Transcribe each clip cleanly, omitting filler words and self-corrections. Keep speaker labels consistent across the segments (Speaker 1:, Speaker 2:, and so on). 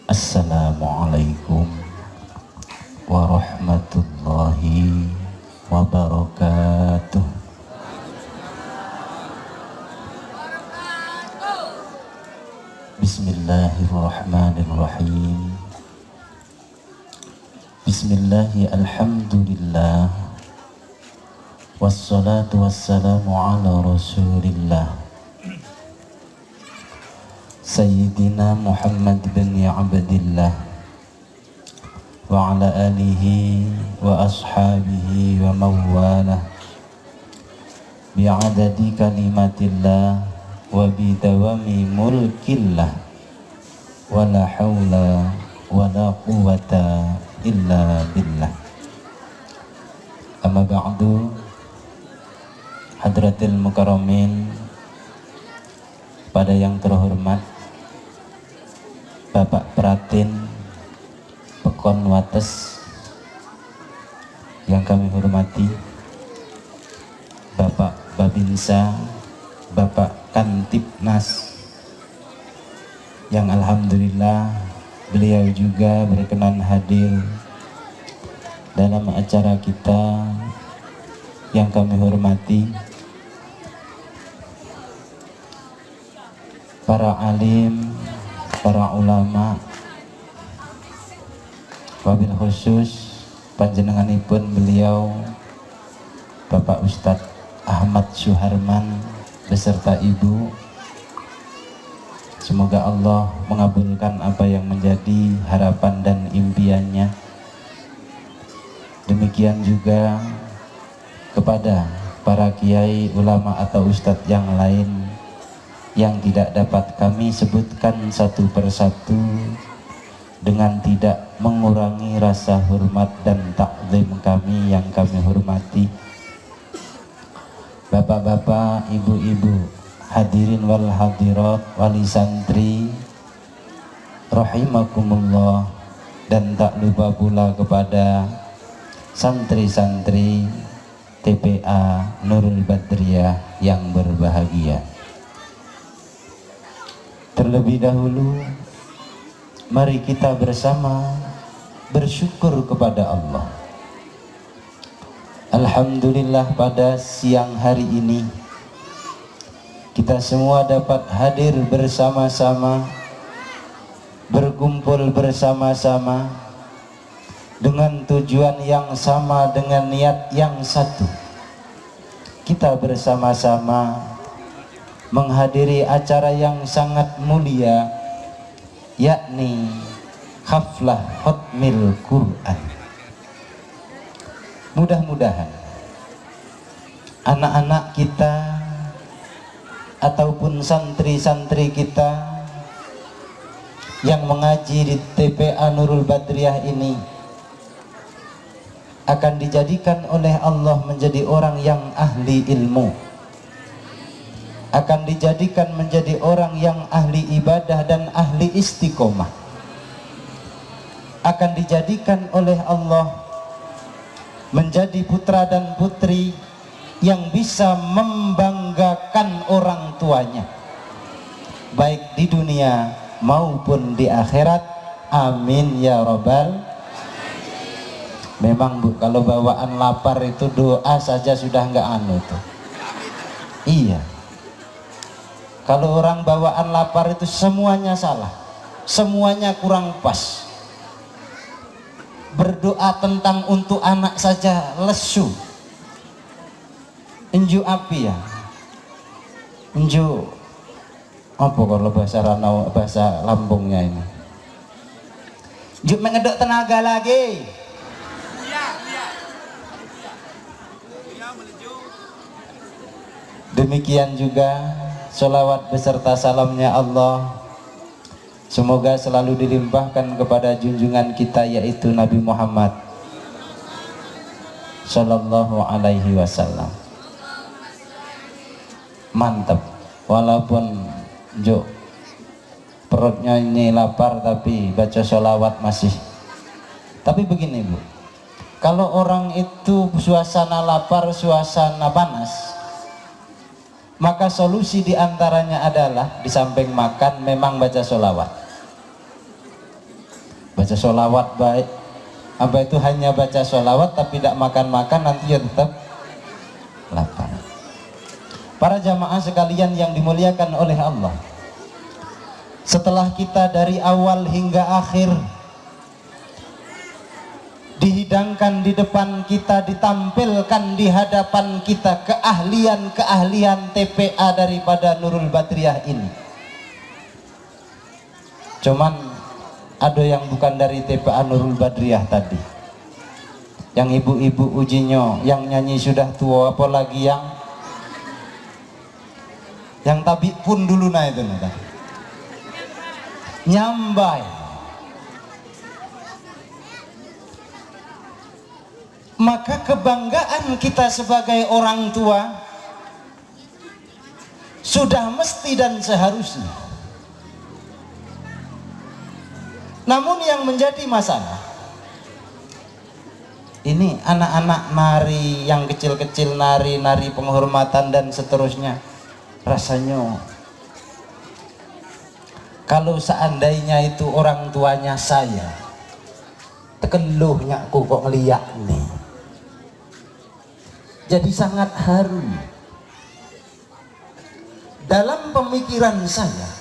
Speaker 1: Assalamualaikum warahmatullahi wabarakatuh. Bismillahirrahmanirrahim. Bismillahi alhamdulillah. Wassalatu wassalamu ala rasulillah Sayyidina Muhammad bin Abdillah wa ala alihi wa ashabihi wa mawalah bi'adadi kalimatillah wa bidawami mulkillah wa la hawla wa la quwata illa billah. Amma ba'du, hadratil mukarramin, pada yang terhormat Bapak Pratin Pekon Wates yang kami hormati, Bapak Babinsa, Bapak Kantipnas yang alhamdulillah beliau juga berkenan hadir dalam acara kita, yang kami hormati para alim, para ulama, wabil khusus panjenenganipun beliau Bapak Ustadz Ahmad Suharman beserta Ibu. Semoga Allah mengabulkan apa yang menjadi harapan dan impiannya. Demikian juga kepada para kiai, ulama atau ustadz yang lain yang tidak dapat kami sebutkan satu persatu dengan tidak mengurangi rasa hormat dan takzim kami yang kami hormati. Bapak-bapak, ibu-ibu, hadirin wal hadirat, wali santri rahimakumullah, dan tak lupa pula kepada santri-santri TPA Nurul Badriyah yang berbahagia. Terlebih dahulu, mari kita bersama bersyukur kepada Allah. Alhamdulillah, pada siang hari ini kita semua dapat hadir bersama-sama, berkumpul bersama-sama dengan tujuan yang sama, dengan niat yang satu. Kita bersama-sama menghadiri acara yang sangat mulia, yakni haflah khatmil Quran. Mudah-mudahan anak-anak kita ataupun santri-santri kita yang mengaji di TPA Nurul Badriyah ini akan dijadikan oleh Allah menjadi orang yang ahli ilmu, akan dijadikan menjadi orang yang ahli ibadah dan ahli istiqomah, akan dijadikan oleh Allah menjadi putra dan putri yang bisa membanggakan orang tuanya, baik di dunia maupun di akhirat. Amin ya robbal. Memang Bu, kalau bawaan lapar itu doa saja sudah nggak anu tuh. Iya, kalau orang bawaan lapar itu semuanya salah, semuanya kurang pas. Berdoa tentang untuk anak saja lesu. Enju api ya, enju apa kalau bahasa Ranau, bahasa Lampungnya ini, enju mengedok tenaga lagi. Demikian juga sholawat beserta salamnya Allah semoga selalu dilimpahkan kepada junjungan kita, yaitu Nabi Muhammad Sallallahu Alaihi Wasallam. Mantap, walaupun jo perutnya ini lapar tapi baca sholawat masih. Tapi begini Bu, kalau orang itu suasana lapar, suasana panas, maka solusi diantaranya adalah di samping makan memang baca sholawat. baca sholawat baik, apa itu hanya baca sholawat tapi tidak makan-makan, nanti ya tetap lapar. Para jamaah sekalian yang dimuliakan oleh Allah, setelah kita dari awal hingga akhir dihidangkan di depan kita, ditampilkan di hadapan kita keahlian-keahlian TPA daripada Nurul Badriyah ini. Cuman ada yang bukan dari TPA Nurul Badriyah tadi, yang ibu-ibu ujinya, yang nyanyi sudah tua, apalagi yang tabik pun dulu nah itu nah, nyambai. Maka kebanggaan kita sebagai orang tua sudah mesti dan seharusnya. Namun yang menjadi masalah, ini anak-anak nari, yang kecil-kecil nari penghormatan dan seterusnya, rasanya kalau seandainya itu orang tuanya saya, tekeluhnya aku kok ngeliat nih, jadi sangat haru. Dalam pemikiran saya,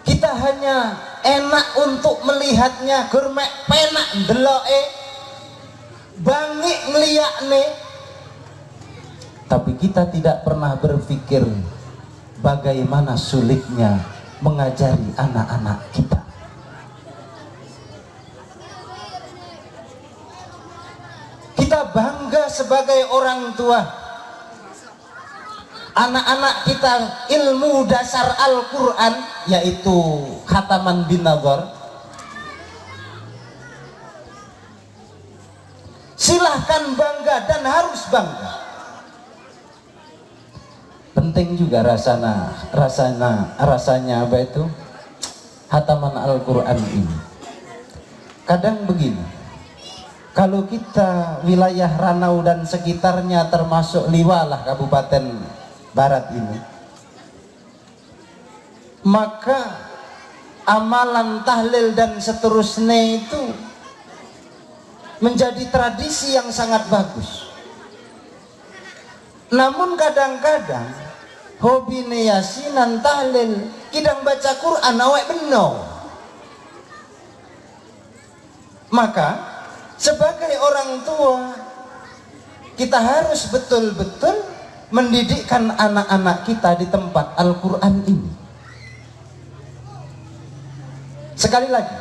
Speaker 1: kita hanya enak untuk melihatnya, gurmek penak ndeloke, bangik ngliyakne, tapi kita tidak pernah berpikir bagaimana sulitnya mengajari anak-anak kita. Kita bangga sebagai orang tua, anak-anak kita ilmu dasar Al-Quran, yaitu khataman bin nazar. Silahkan bangga dan harus bangga. Penting juga rasanya apa itu khataman Al-Quran ini. Kadang begini, kalau kita wilayah Ranau dan sekitarnya termasuk Liwalah Kabupaten Barat ini, maka amalan tahlil dan seterusnya itu menjadi tradisi yang sangat bagus. Namun kadang-kadang hobi yasinan tahlil, kidang baca Quran awek beno. Maka sebagai orang tua kita harus betul-betul mendidikkan anak-anak kita di tempat Al-Quran ini. Sekali lagi,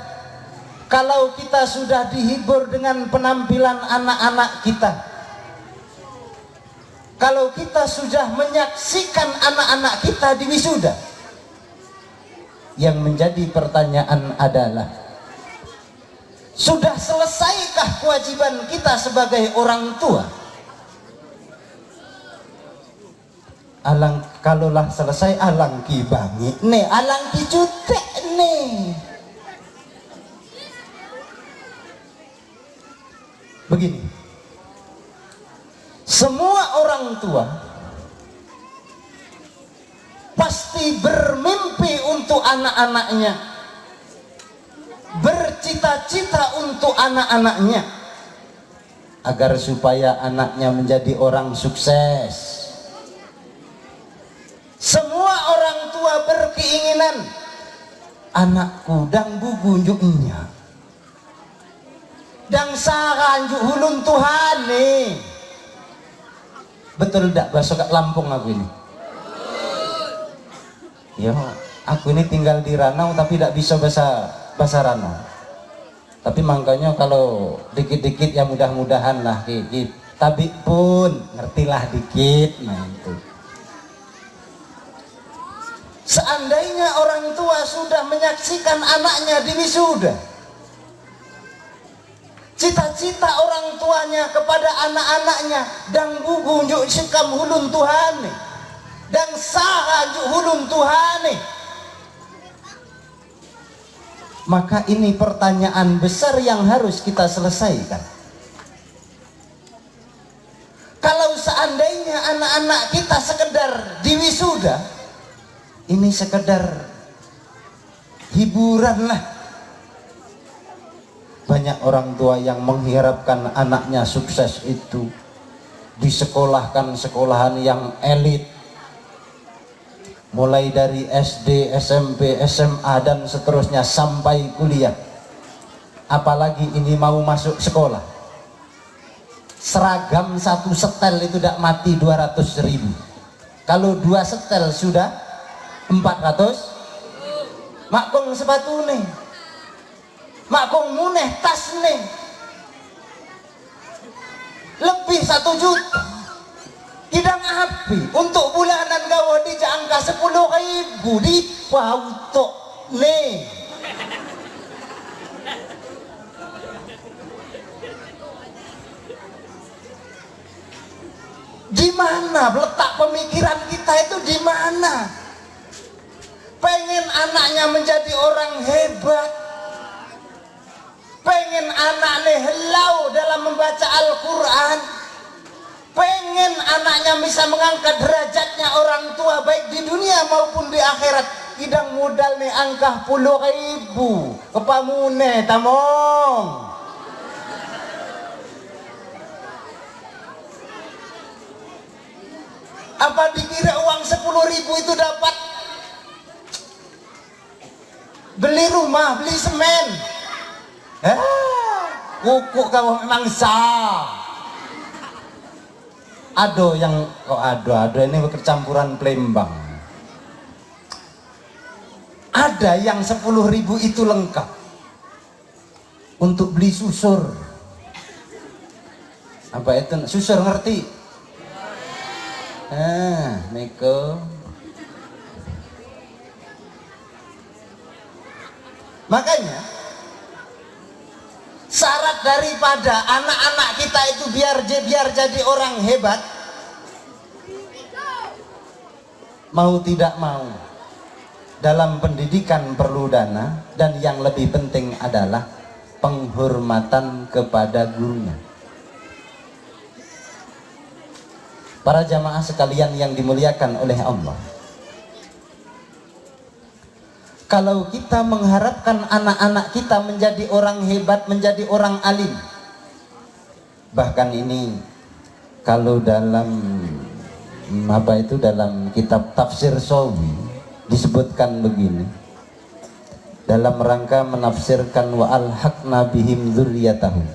Speaker 1: kalau kita sudah dihibur dengan penampilan anak-anak kita, kalau kita sudah menyaksikan anak-anak kita di wisuda, yang menjadi pertanyaan adalah, sudah selesaikah kewajiban kita sebagai orang tua? Alang kalaulah selesai, alang ki bangi nih, alang ki jutek nih. Begini, semua orang tua pasti bermimpi untuk anak-anaknya, bercita-cita untuk anak-anaknya, agar supaya anaknya menjadi orang sukses. Semua orang tua berkeinginan anakku dang bugunjuknya, dang saranjuk hulun Tuhan nih. Betul tidak bahasa kat Lampung aku ini? Ya, aku ini tinggal di Ranau tapi tidak bisa bahasa Ranau. Tapi makanya kalau dikit-dikit ya mudah-mudahan lah, tapi pun ngertilah dikit. Nah itu. Seandainya orang tua sudah menyaksikan anaknya di wisuda, cita-cita orang tuanya kepada anak-anaknya dang gugu njuk sekam hulun Tuhan, dang saha njuk hulun Tuhan, maka ini pertanyaan besar yang harus kita selesaikan. Kalau seandainya anak-anak kita sekedar di wisuda, ini sekedar hiburan lah, Banyak orang tua yang mengharapkan anaknya sukses itu disekolahkan sekolahan yang elit, mulai dari SD, SMP, SMA dan seterusnya sampai kuliah. Apalagi ini mau masuk sekolah, seragam satu setel itu tidak mati 200.000. Kalau 2 setel sudah 400. Makong sepatu nih, makong muneh tas nih, lebih 1 juta. Hidang api untuk bulanan gawa di angka 10.000 di pautok nih. Di mana letak pemikiran kita itu, di mana? Pengen anaknya menjadi orang hebat, pengen anaknya helau dalam membaca Al-Quran, pengen anaknya bisa mengangkat derajatnya orang tua baik di dunia maupun di akhirat. Idang modal nih angka 10.000 kepamune tamong. Apa dikira uang 10.000 itu dapat beli rumah, beli semen? Kuku kamu memang sah. Ado yang ado ini kecampuran Plembang. Ada yang 10.000 itu lengkap untuk beli susur. Apa itu susur, ngerti? Niko. Makanya syarat daripada anak-anak kita itu biar jadi orang hebat, mau tidak mau dalam pendidikan perlu dana, dan yang lebih penting adalah penghormatan kepada gurunya. Para jamaah sekalian yang dimuliakan oleh Allah, kalau kita mengharapkan anak-anak kita menjadi orang hebat, menjadi orang alim, bahkan ini kalau dalam dalam kitab tafsir Sawi disebutkan begini, dalam rangka menafsirkan wa alhaqna bihim dzurriyyatahum,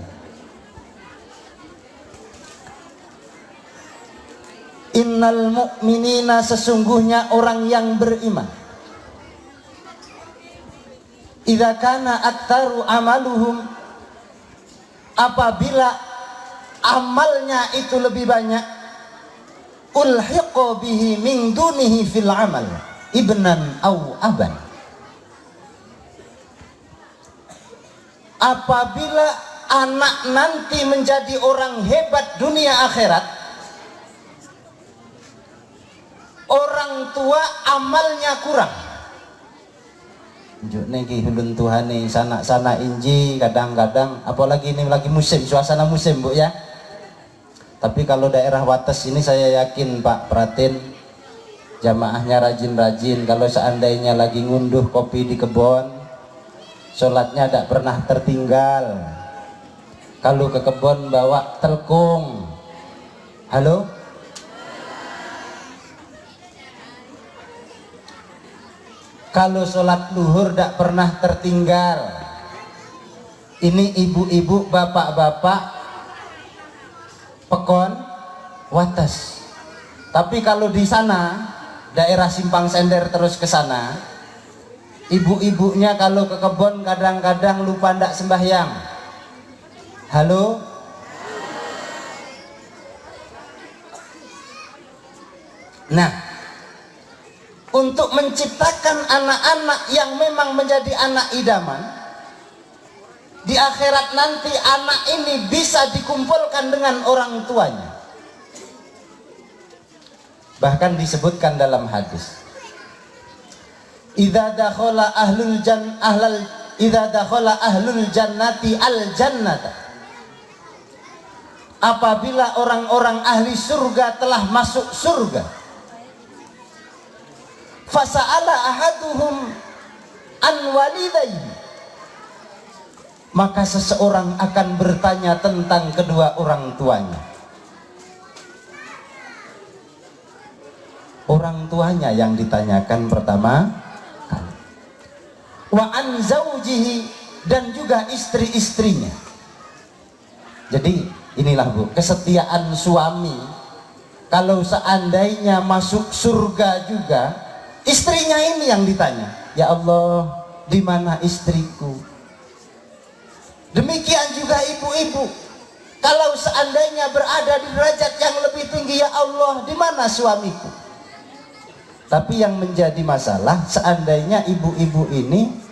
Speaker 1: innal mu'minina, sesungguhnya orang yang beriman, idza kana aktaru amaluhum, apabila amalnya itu lebih banyak, ulhiqa bihi min dunihi fil amal ibnan au aban, apabila anak nanti menjadi orang hebat dunia akhirat, orang tua amalnya kurang. Juk niki hulun Tuhan nih sana inji kadang-kadang, apalagi ini lagi musim, suasana musim Bu ya. Tapi kalau daerah Wates ini saya yakin Pak Pratin jamaahnya rajin-rajin. Kalau seandainya lagi ngunduh kopi di kebon, sholatnya tidak pernah tertinggal. Kalau ke kebon bawa telkung, halo. Kalau sholat duhur tidak pernah tertinggal. Ini ibu-ibu, bapak-bapak Pekon, Wates. Tapi kalau di sana, daerah Simpang Sender terus ke sana, ibu-ibunya kalau ke kebun kadang-kadang lupa ndak sembahyang. Halo? Nah, untuk menciptakan anak-anak yang memang menjadi anak idaman, di akhirat nanti anak ini bisa dikumpulkan dengan orang tuanya. Bahkan disebutkan dalam hadis, idza dakhala ahlul jannati al jannata, apabila orang-orang ahli surga telah masuk surga, fasa'ala ahaduhum an walidayhi, maka seseorang akan bertanya tentang kedua orang tuanya. Orang tuanya yang ditanyakan pertama kali. Wa an zaujihi, dan juga istri-istrinya. Jadi inilah Bu, kesetiaan suami kalau seandainya masuk surga juga, istrinya ini yang ditanya. Ya Allah, di mana istriku? Demikian juga ibu-ibu, kalau seandainya berada di derajat yang lebih tinggi, ya Allah, di mana suamiku? Tapi yang menjadi masalah, seandainya ibu-ibu ini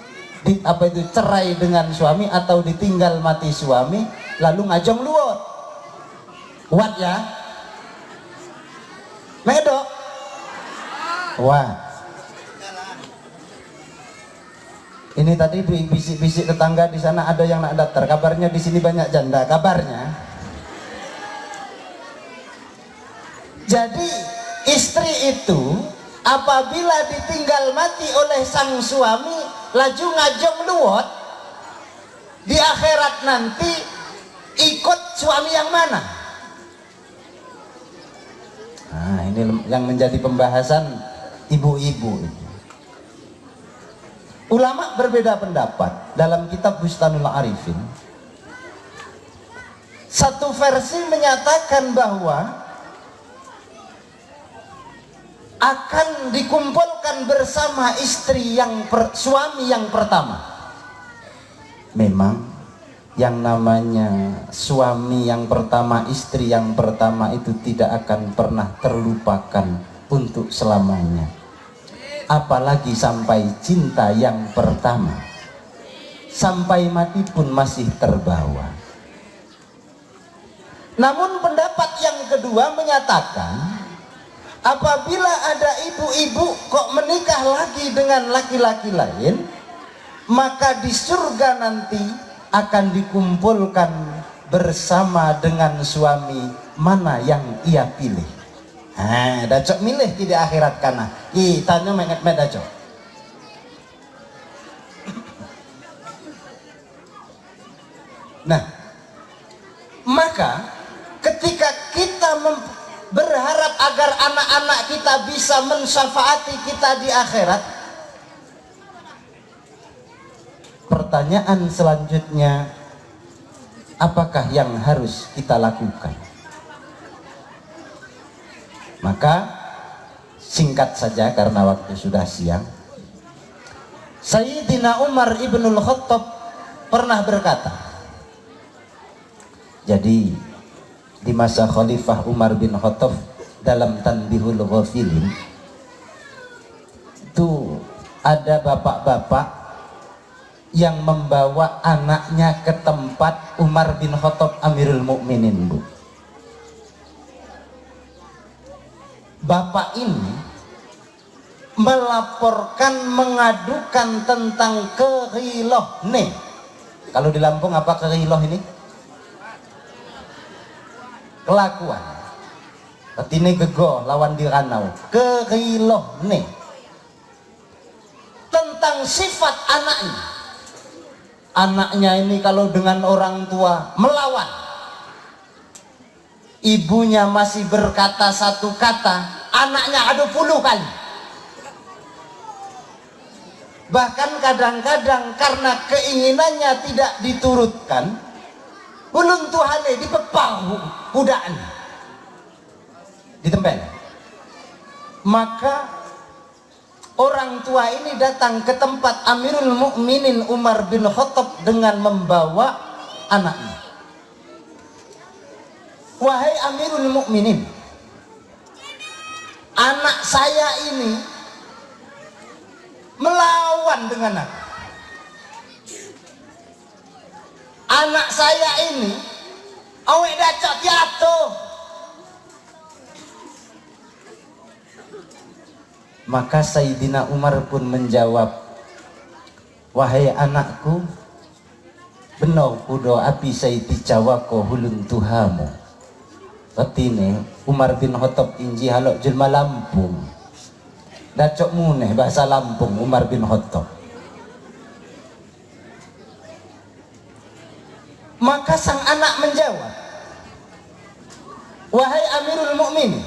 Speaker 1: cerai dengan suami atau ditinggal mati suami, lalu ngajong luot. Kuat ya? Medok. Wah. Ini tadi bisik-bisik tetangga di sana ada yang nak daftar. Kabarnya di sini banyak janda. Kabarnya. Jadi istri itu apabila ditinggal mati oleh sang suami, laju ngajong luot, di akhirat nanti ikut suami yang mana? Nah, ini yang menjadi pembahasan ibu-ibu. Ulama berbeda pendapat dalam kitab Bustanul Arifin. Satu versi menyatakan bahwa akan dikumpulkan bersama istri suami yang pertama. Memang yang namanya suami yang pertama, istri yang pertama itu tidak akan pernah terlupakan untuk selamanya. Apalagi sampai cinta yang pertama, sampai mati pun masih terbawa. Namun pendapat yang kedua menyatakan, apabila ada ibu-ibu kok menikah lagi dengan laki-laki lain, maka di surga nanti akan dikumpulkan bersama dengan suami mana yang ia pilih. Dacok milih tidak akhirat kana. Tanya menget dacok. Nah, maka ketika kita berharap agar anak-anak kita bisa mensyafaati kita di akhirat, pertanyaan selanjutnya, apakah yang harus kita lakukan? Maka singkat saja karena waktu sudah siang, Sayyidina Umar ibnul Khattab pernah berkata, jadi di masa Khalifah Umar bin Khattab dalam Tanbihul Ghafilin itu ada bapak-bapak yang membawa anaknya ke tempat Umar bin Khattab Amirul Mukminin, Bu. Bapak ini melaporkan, mengadukan tentang keghiloh nih. Kalau di Lampung apa keghiloh ini? Kelakuan. Artinya gego lawan diranau. Keghiloh nih. Tentang sifat anaknya. Anaknya ini kalau dengan orang tua melawan. Ibunya masih berkata satu kata, anaknya ada 10 kali. Bahkan kadang-kadang karena keinginannya tidak diturutkan, ulun Tuhane dipepang kudaan, ditempel. Maka orang tua ini datang ke tempat Amirul Mukminin Umar bin Khattab dengan membawa anaknya. Wahai Amirul Mukminin, anak saya ini melawan dengan aku. Anak saya ini awet dacok jatuh. Maka Sayyidina Umar pun menjawab, wahai anakku, benar kudo api Sayyidi Jawako hulun tuhamu. Ketine Umar bin Khattab inji halok jelma Lampung. Dacok muneh bahasa Lampung Umar bin Khattab.
Speaker 2: Maka sang anak menjawab, wahai Amirul Mukminin,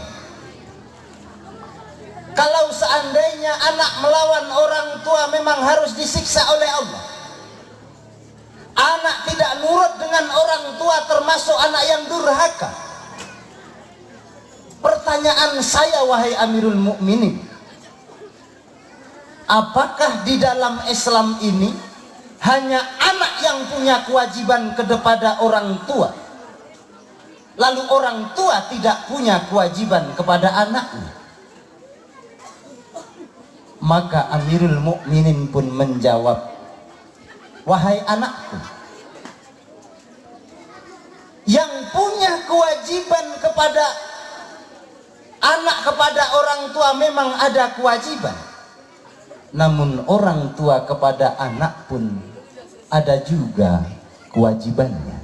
Speaker 2: kalau seandainya anak melawan orang tua memang harus disiksa oleh Allah. Anak tidak nurut dengan orang tua termasuk anak yang durhaka. Pertanyaan saya, wahai Amirul Mukminin, apakah di dalam Islam ini hanya anak yang punya kewajiban kepada orang tua, lalu orang tua tidak punya kewajiban kepada anaknya? Maka Amirul Mukminin pun menjawab, wahai anakku, yang punya kewajiban kepada anak kepada orang tua memang ada kewajiban, namun orang tua kepada anak pun ada juga kewajibannya.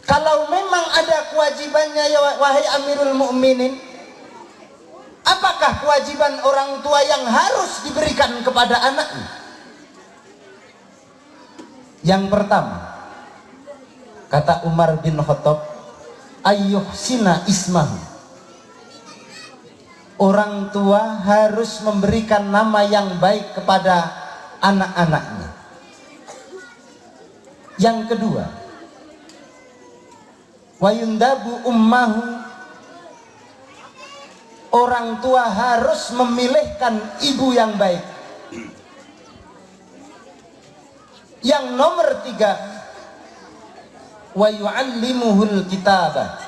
Speaker 2: Kalau memang ada kewajibannya, ya wahai Amirul Mukminin, apakah kewajiban orang tua yang harus diberikan kepada anaknya? Yang pertama, kata Umar bin Khattab, ayyuhsina ismahu. Orang tua harus memberikan nama yang baik kepada anak-anaknya. Yang kedua, wa yundabu ummahu. Orang tua harus memilihkan ibu yang baik. Yang nomor tiga, wa yu'allimuhul kitabah.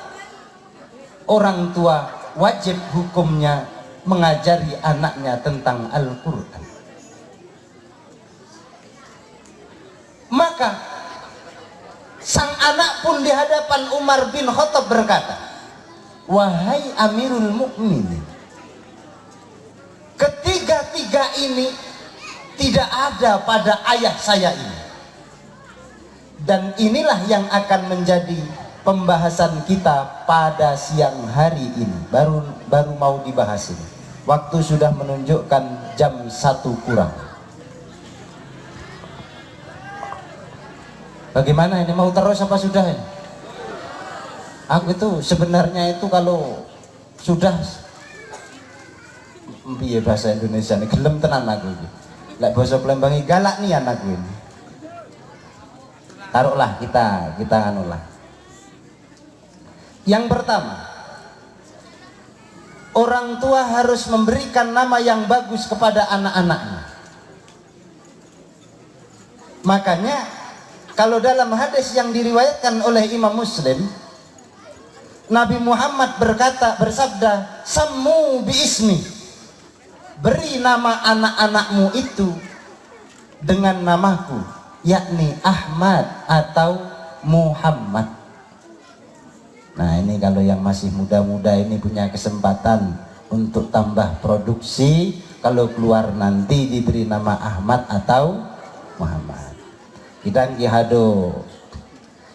Speaker 2: Orang tua wajib hukumnya mengajari anaknya tentang Al-Quran. Maka sang anak pun di hadapan Umar bin Khattab berkata, wahai Amirul Mukminin, ketiga-tiga ini tidak ada pada ayah saya ini. Dan inilah yang akan menjadi pembahasan kita pada siang hari ini. Baru mau dibahas ini. Waktu sudah menunjukkan jam 1 kurang. Bagaimana ini, mau terus apa sudah ini? Aku itu sebenarnya itu kalau sudah piye bahasa Indonesia ini gelem tenan aku iki. Lek basa Plembangi galak nih anakku ini. Taruhlah kita anulah. Yang pertama, orang tua harus memberikan nama yang bagus kepada anak-anaknya. Makanya kalau dalam hadis yang diriwayatkan oleh Imam Muslim, Nabi Muhammad bersabda, sammu biismi. Beri nama anak-anakmu itu dengan namaku, yakni Ahmad atau Muhammad. Nah ini kalau yang masih muda-muda ini punya kesempatan untuk tambah produksi, kalau keluar nanti diberi nama Ahmad atau Muhammad. Kita nggih hado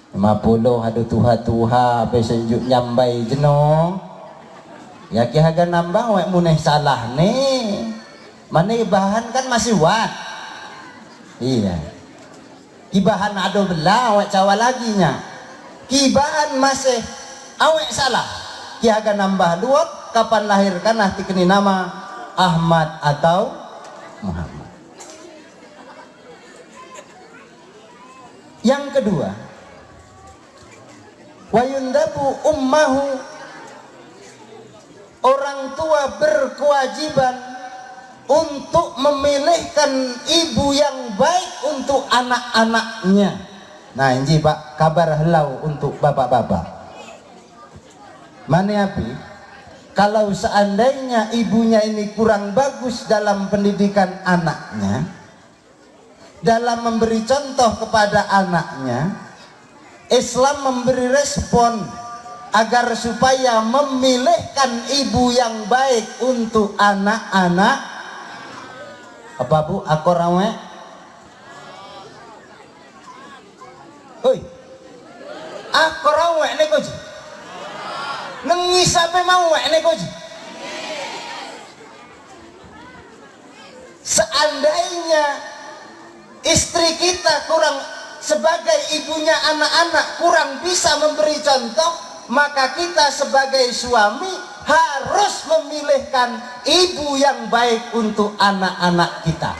Speaker 2: 50 hado tuha-tuha apa senjuk nyambai jeno. Ya ki haga nambah wek muneh salah nih. Mana bahan kan masih wat. Iya. Kibahan ado belah awak cawa lagi nya. Kibahan masih awak salah. Ki haga nambah duot kapan lahir kan nanti kini nama Ahmad atau Muhammad. Yang kedua, wa yundabu ummahu. Orang tua berkewajiban untuk memilihkan ibu yang baik untuk anak-anaknya. Nah ini Pak, kabar helau untuk bapak-bapak. Mana api? Kalau seandainya ibunya ini kurang bagus dalam pendidikan anaknya, dalam memberi contoh kepada anaknya, Islam memberi respon agar supaya memilihkan ibu yang baik untuk anak-anak. Apa bu? Aku rawe. Hoi, aku rawe nih koji. Nengis sampai mau nih koji. Seandainya istri kita kurang sebagai ibunya anak-anak kurang bisa memberi contoh, maka kita sebagai suami harus memilihkan ibu yang baik untuk anak-anak kita.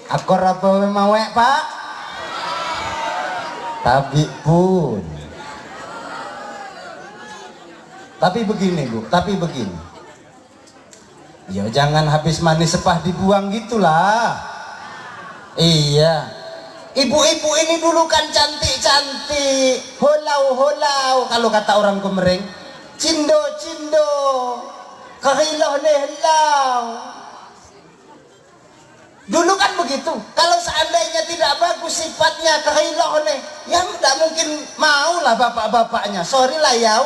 Speaker 2: Akor apa mau Pak? Tapi pun. Tapi begini Bu, tapi begini. Ya jangan habis manis sepah dibuang gitulah. Iya. Ibu-ibu ini dulu kan cantik-cantik, holau-holau kalau kata orang Komering, cindo-cindo, kehilah nehlau. Dulu kan begitu. Kalau seandainya tidak bagus sifatnya kehilah neh, ya tidak mungkin maulah bapak-bapaknya. Sorry lah ya.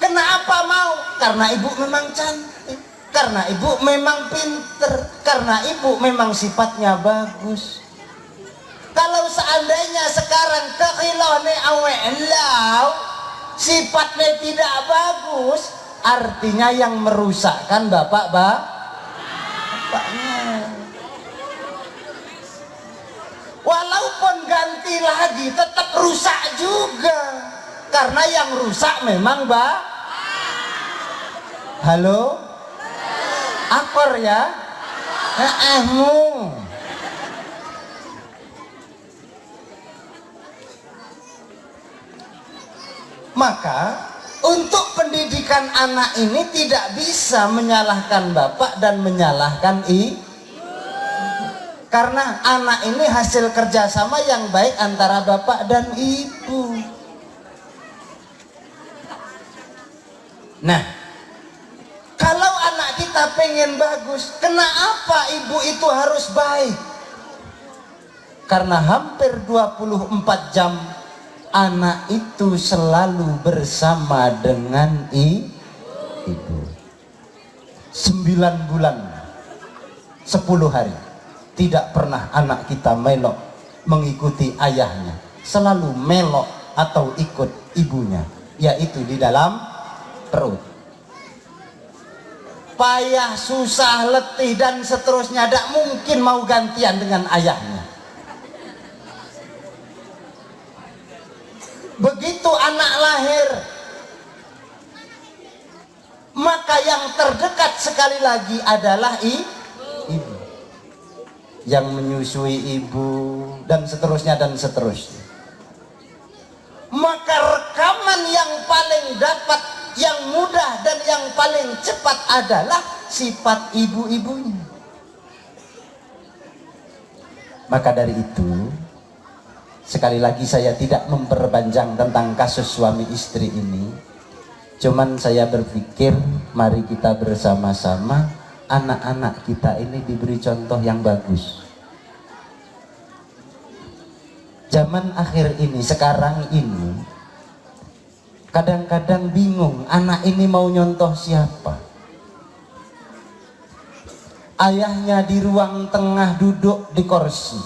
Speaker 2: Kenapa mau? Karena ibu memang cantik, karena ibu memang pinter, karena ibu memang sifatnya bagus. Kalau seandainya sekarang kekhilahne awelau, sifatnya tidak bagus, artinya yang merusakkan bapaknya. Walaupun ganti lagi tetap rusak juga, karena yang rusak memang Halo? Akor ya? Maka untuk pendidikan anak ini tidak bisa menyalahkan bapak dan menyalahkan karena anak ini hasil kerjasama yang baik antara bapak dan ibu. Nah, kalau anak kita pengen bagus, kenapa ibu itu harus baik? Karena hampir 24 jam anak itu selalu bersama dengan ibu. 9 bulan 10 hari tidak pernah anak kita melok mengikuti ayahnya, selalu melok atau ikut ibunya, yaitu di dalam perut. Payah, susah, letih dan seterusnya, tidak mungkin mau gantian dengan ayahnya. Begitu anak lahir, maka yang terdekat sekali lagi adalah ibu, yang menyusui ibu dan seterusnya dan seterusnya. Maka rekaman yang paling dapat, yang mudah dan yang paling cepat adalah sifat ibu-ibunya. Maka dari itu, sekali lagi saya tidak memperpanjang tentang kasus suami istri ini. Cuman saya berpikir mari kita bersama-sama anak-anak kita ini diberi contoh yang bagus. Zaman akhir ini, sekarang ini, kadang-kadang bingung anak ini mau nyontoh siapa. Ayahnya di ruang tengah duduk di kursi,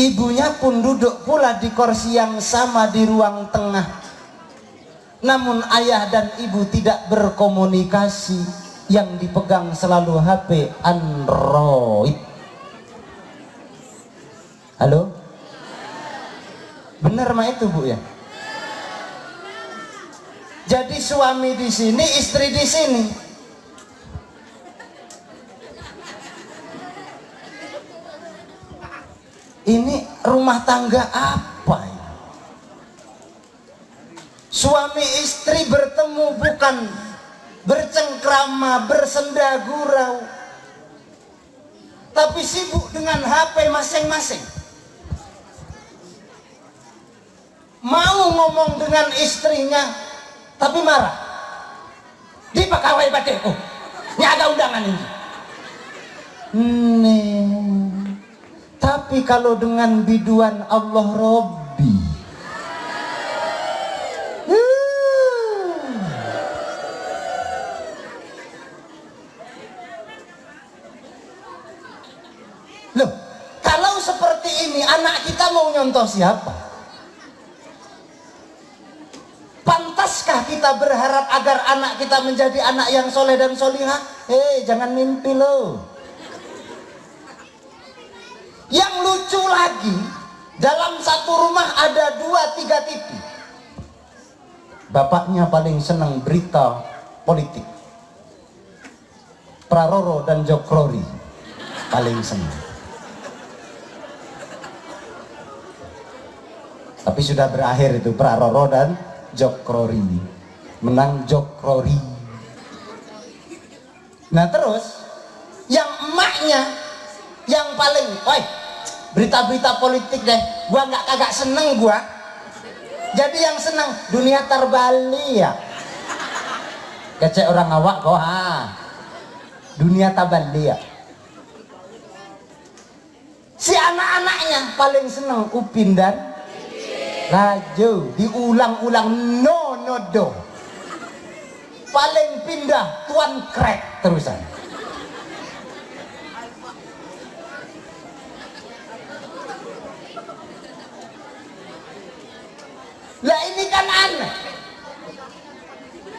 Speaker 2: ibunya pun duduk pula di kursi yang sama di ruang tengah. Namun ayah dan ibu tidak berkomunikasi, yang dipegang selalu HP Android. Halo? Benar mah itu Bu ya? Jadi suami di sini, istri di sini. Ini rumah tangga apa ya? Suami istri bertemu bukan bercengkrama, bersenda gurau, tapi sibuk dengan HP masing-masing. Mau ngomong dengan istrinya, tapi marah. Di pakawai batik, oh, ini ada undangan ini. Tapi kalau dengan biduan Allah Robbi, loh, kalau seperti ini anak kita mau nyontoh siapa? Pantaskah kita berharap agar anak kita menjadi anak yang soleh dan solihah? Jangan mimpi loh. Yang lucu lagi, dalam satu rumah ada 2-3 TV. Bapaknya paling senang berita politik. Praroro dan Jokrori paling senang. Tapi sudah berakhir itu Praroro dan Jokrori. Menang Jokrori. Nah terus yang emaknya yang paling, woi berita-berita politik deh, gua nggak kagak seneng gua. Jadi yang seneng dunia terbalik ya. Kecek orang awak kok dunia tabali ya. Si anak-anaknya paling seneng Upin dan Rajo, diulang-ulang no do. Paling pindah Tuan Krek terusan. Lah ini kan aneh.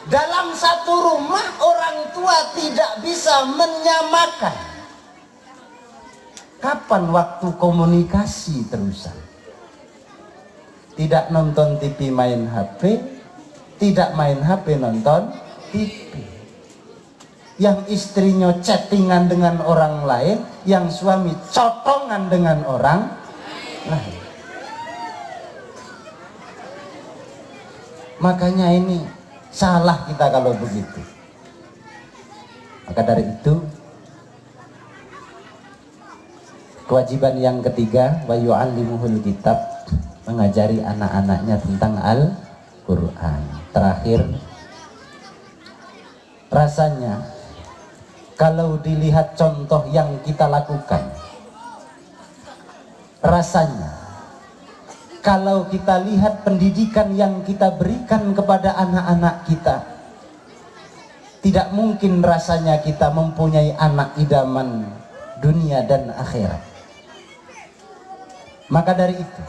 Speaker 2: Dalam satu rumah orang tua tidak bisa menyamakan. Kapan waktu komunikasi terusan? Tidak nonton TV main HP, tidak main HP nonton TV. Yang istrinya chattingan dengan orang lain, yang suami cotongan dengan orang lain. Makanya ini salah kita kalau begitu. Maka dari itu kewajiban yang ketiga, wa yu'allimuhul kitab, mengajari anak-anaknya tentang Al-Quran. Terakhir, rasanya kalau dilihat contoh yang kita lakukan, rasanya kalau kita lihat pendidikan yang kita berikan kepada anak-anak kita, tidak mungkin rasanya kita mempunyai anak idaman dunia dan akhirat. Maka dari itu,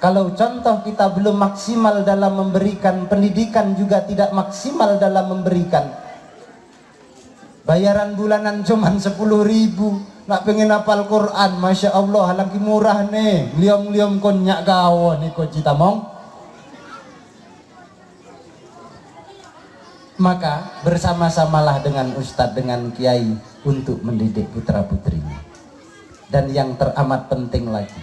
Speaker 2: kalau contoh kita belum maksimal dalam memberikan pendidikan, juga tidak maksimal dalam memberikan bayaran bulanan cuman 10.000, nak pengen hafal Quran, Masya Allah, lagi murah nih, liom-liom konyak gawon nih kok cita mong. Maka bersama-samalah dengan ustadz, dengan kiai untuk mendidik putra putrinya. Dan yang teramat penting lagi,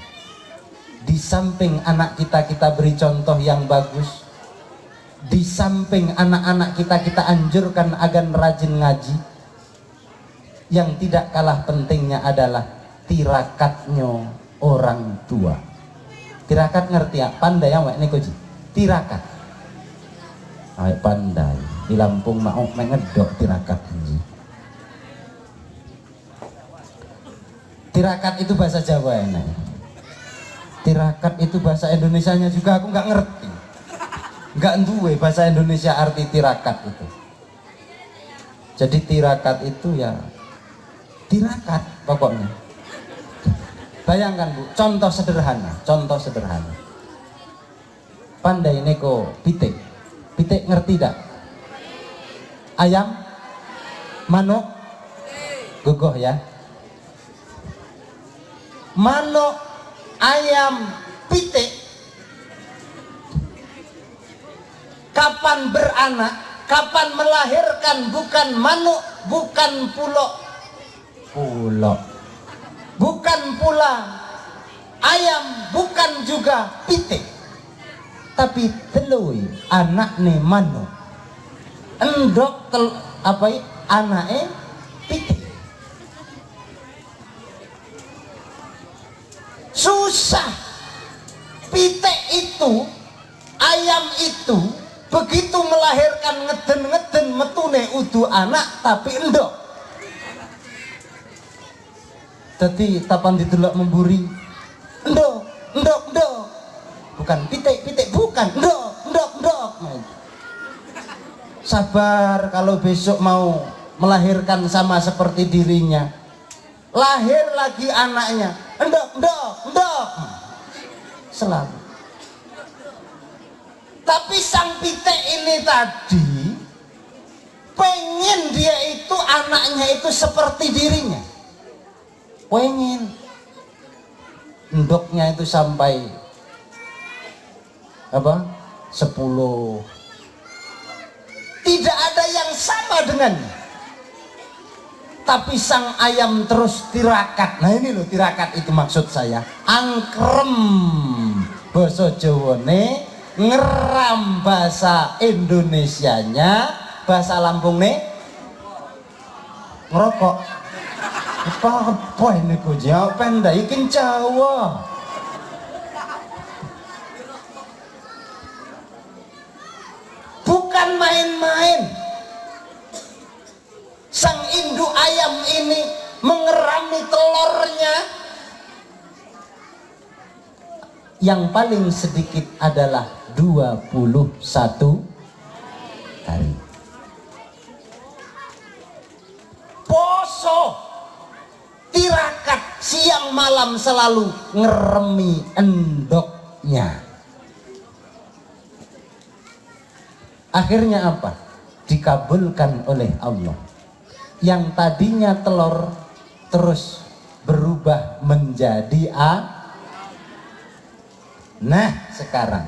Speaker 2: di samping anak kita beri contoh yang bagus, di samping anak-anak kita anjurkan agar rajin ngaji, yang tidak kalah pentingnya adalah tirakatnya orang tua. Tirakat ngerti ya? Pandai ya wak nekoji. Tirakat. Ayo pandai. Di Lampung mau mengedok tirakat ini. Tirakat itu bahasa Jawa ya. Tirakat itu bahasa Indonesianya juga aku nggak ngerti. Nggak duwe bahasa Indonesia arti tirakat itu. Jadi tirakat itu ya tirakat pokoknya. Bayangkan Bu, contoh sederhana. Pandai neko pitik. Pitik ngerti tak? Ayam, manuk, gogoh ya. Manuk, ayam, pitik. Kapan beranak, kapan melahirkan, bukan manuk, bukan bukan pula ayam, bukan juga pitik, tapi telui anak nih manuk, endok anaknya pitik. Susah. Pitik itu, ayam itu begitu melahirkan ngeden metune udu anak tapi endok. Tadi tapan ditulak memburi, endok, bukan pitik, bukan, endok. Sabar, kalau besok mau melahirkan sama seperti dirinya, lahir lagi anaknya, endok, selalu. Tapi sang pitik ini tadi pengen dia itu anaknya itu seperti dirinya. Pengen. endoknya itu sampai apa? 10. Tidak ada yang sama dengannya. Tapi sang ayam terus tirakat. Nah ini loh tirakat itu maksud saya. Angkrem basa Jawane, ngeram bahasa Indonesianya, bahasa Lampungnya ngerokok. Apa ini kok jawab pendek ikin Jawa. Bukan main-main. Sang induk ayam ini mengerami telurnya yang paling sedikit adalah 21 hari. Poso, tirakat siang malam selalu ngeremi endoknya. Akhirnya apa? Dikabulkan oleh Allah. Yang tadinya telur terus berubah menjadi Nah sekarang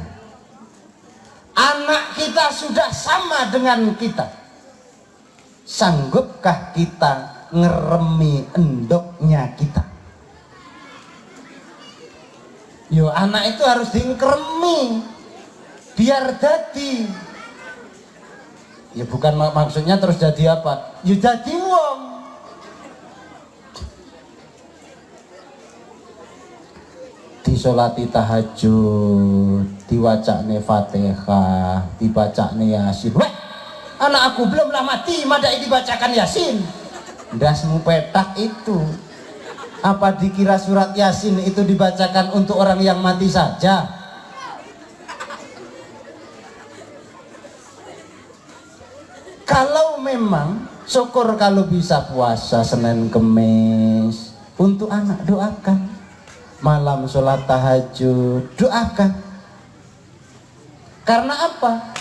Speaker 2: anak kita sudah sama dengan kita. Sanggupkah kita ngeremi endoknya kita? Yo anak itu harus dikeremi biar jadi. Ya bukan maksudnya terus jadi apa? Ya jadi wong. Disolati tahajud, diwacane Fatihah, dibacane Yasin. Weh, anak aku belumlah mati, madai dibacakan Yasin. Dasmu petak itu. Apa dikira surat Yasin itu dibacakan untuk orang yang mati saja? Kalau memang syukur kalau bisa puasa Senin Kemis, untuk anak doakan, malam sholat tahajud doakan. Karena apa?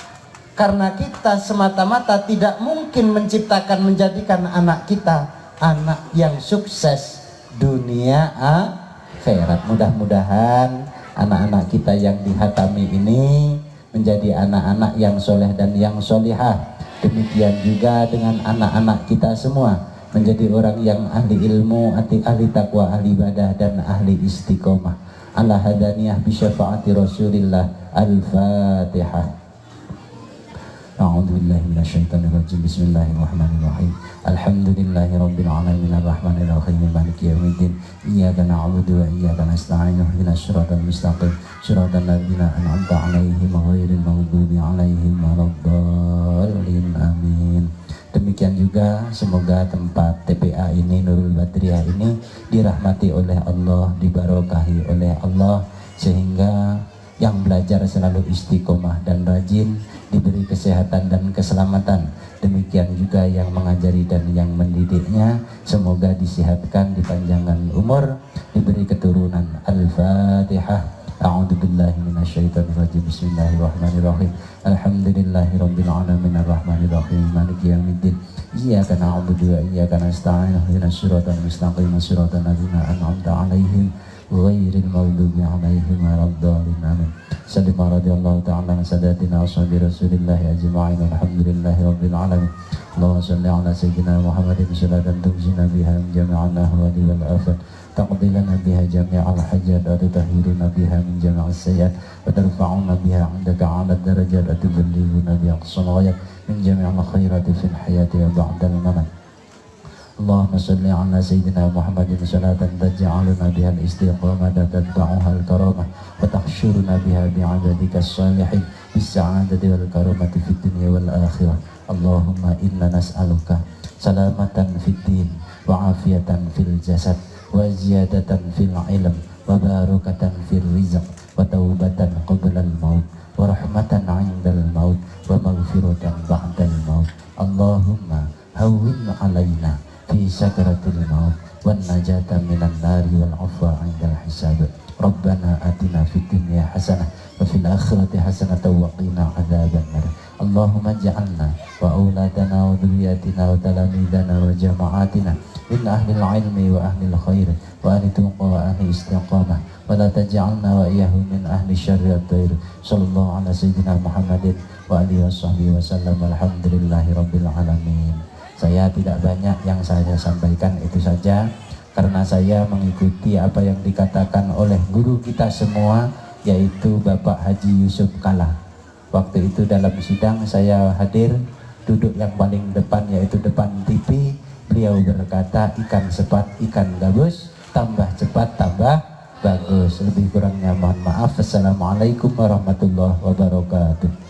Speaker 2: Karena kita semata-mata tidak mungkin menciptakan, menjadikan anak kita anak yang sukses dunia akhirat. Mudah-mudahan anak-anak kita yang dihatami ini menjadi anak-anak yang soleh dan yang solihah. Demikian juga dengan anak-anak kita semua menjadi orang yang ahli ilmu, ahli takwa, ahli ibadah dan ahli istiqomah. Ala hadaniyah bi syafaati Rasulillah. Al-Fatihah. A'udzu billahi minasyaitonir rajim. Bismillahirrahmanirrahim. Alhamdulillahirabbil alamin arrahmanir rahim maliki yaumiddin. Iyyaka na'budu wa iyyaka nasta'in. Ihdinas siratal mustaqim. Siratal ladzina an'amta 'alaihim ghairil maghdubi 'alaihim waladdallin. Amin. Demikian juga semoga tempat TPA ini, Nurul Badriah ini, dirahmati oleh Allah, dibarokahi oleh Allah, sehingga yang belajar selalu istiqomah dan rajin, diberi kesehatan dan keselamatan. Demikian juga yang mengajari dan yang mendidiknya, semoga disehatkan, dipanjangkan umur, diberi keturunan. Al-Fatihah. A'udzu billahi minasyaitonir rajim. Bismillahirrahmanirrahim. Alhamdulillahirabbil alamin arrahmanir rahim maliki yaumiddin. Iyyaka na'budu wa iyyaka nasta'in. Ihdinas siratal mustaqim. Siratal ladzina an'amta 'alaihim ghairil maghdubi 'alaihim waladdallin. Amin. Sallallahu radhiyallahu ta'ala an sadatina ashabi Rasulillah ajma'in. Alhamdulillahirabbil alamin. Allahumma shalli ala sayyidina Muhammadin salatan tunjina biha min jami'il ahwali wal afat. تقضي لنا بها جميع الحاجات وتطهرنا بها من جميع السيئات وترفعنا بها عندك على الدرجات وتبلغنا بأقصى الغايات من جميع الخيرات في الحياة وبعد الممات. اللهم صل على سيدنا محمد صلاة تجعلنا بها الاستقامة تتبعها الكرامة وتحشرنا بها بعبادك الصالحين بالسعادة والكرامة في الدنيا والآخرة. اللهم إنا نسألك سلامة في الدين وعافية في الجسد وزيادة في العلم وبركة في الرزق وتوبة قبل الموت ورحمة عند الموت ومغفرة بعد الموت. اللهم هون علينا في سكرة الموت والنجاة من النار والعفو عند الحساب. ربنا آتنا في الدنيا حسنة وفي الآخرة حسنة وقنا عذاب النار.
Speaker 1: Allahumma ja'alna wa auladana wa dhurriyyatina wa talamidana wa jama'atina min ahlil ilmi wa ahlil khair wa ahli tuqa wa ahli istiqamah wa la taj'alna wa iyyahum min ahli syarri at-tair. Sallallahu ala sayyidina Muhammadin wa alihi washabbihi wasallam. Alhamdulillahi rabbil alamin. Saya tidak banyak yang saya sampaikan, itu saja karena saya mengikuti apa yang dikatakan oleh guru kita semua, yaitu Bapak Haji Yusuf Kala. Waktu itu dalam sidang saya hadir, duduk yang paling depan yaitu depan TV. Beliau berkata, ikan sepat, ikan gabus, tambah cepat, tambah bagus. Lebih kurangnya mohon maaf. Assalamualaikum warahmatullahi wabarakatuh.